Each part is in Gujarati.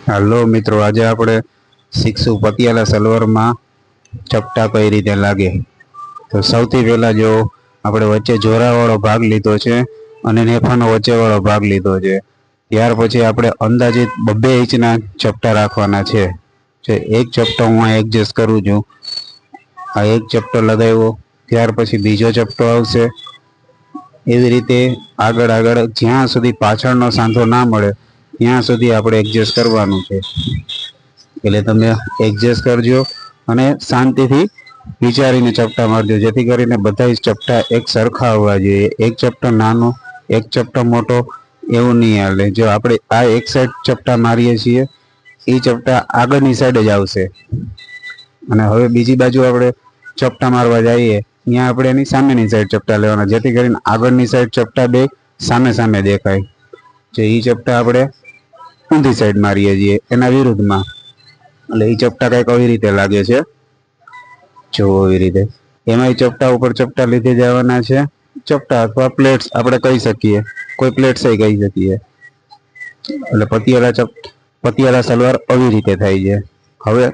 હાલો મિત્રો, આજે આપણે શીખશું પટિયાલા સલવારમાં ચપટા કઈ રીતે લાગે। તો સૌથી પહેલા જો આપણે વચ્ચે જોરાવાળો ભાગ લીધો છે અને નેફાનો વચ્ચેવાળો ભાગ લીધો છે। ત્યાર પછી આપણે અંદાજિત 2 ઇંચના ચપટા રાખવાના છે। એક ચપટો હું એડજસ્ટ કરું છું। આ એક ચપટો લગાવ્યો, ત્યાર પછી બીજો ચપટો આવશે। એવી રીતે આગળ જ્યાં સુધી પાછળનો સાંધો ના મળે ત્યાં સુધી આપણે એડજસ્ટ કરવાનું છે। એટલે તમે એડજસ્ટ કરજો અને શાંતિથી વિચારીને ચપટા મારજો, જેથી કરીને બધા જ ચપટા એક સરખા આવવા જોઈએ। એક ચપટો નાનો, એક ચપટો મોટો એવું નહીં હાલે। જો આપણે આ એક સાઈડ ચપટા મારીએ છીએ, એ ચપટા આગળની સાઈડ જ આવશે। અને હવે બીજી બાજુ આપણે ચપટા મારવા જઈએ, ત્યાં આપણે એની સામેની સાઈડ ચપટા લેવાના, જેથી કરીને આગળની સાઈડ ચપટા બે સામે સામે દેખાય। જે એ ચપટા આપણે ઊંધી સાઈડ મારીએ છીએ એના વિરુદ્ધમાં, એટલે એ ચપટા કંઈક આવી રીતે લાગે છે। જો એવી રીતે એમાં ચપટા ઉપર ચપટા લીધે જવાના છે। ચપટા અથવા પ્લેટ્સ આપણે કહી શકીએ, કોઈ પ્લેટ્સ કહી શકીએ। એટલે પટિયાલા સલવાર આવી રીતે થાય છે। હવે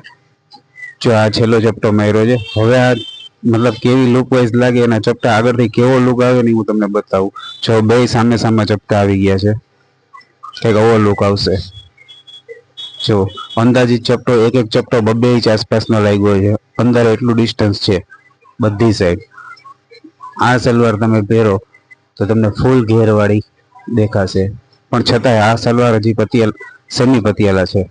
જો આ છેલ્લો ચપટો માર્યો છે, હવે આ મતલબ કેવી લુક વાઇઝ લાગે, એના ચપટા આગળથી કેવો લુક આવે ને હું તમને બતાવું। જો બે સામે સામે ચપટા આવી ગયા છે, કંઈક આવો લુક આવશે। જો અંદાજિત ચપટો એક ચપટો 2 ઇંચ આસપાસનો લાગ્યો છે, અંદર એટલું ડિસ્ટન્સ છે બધી સાઈડ। આ સલવાર તમે પહેરો તો તમને ફૂલ ઘેરવાળી દેખાશે, પણ છતાંય આ સલવાર હજી સેમી પટિયાલા છે।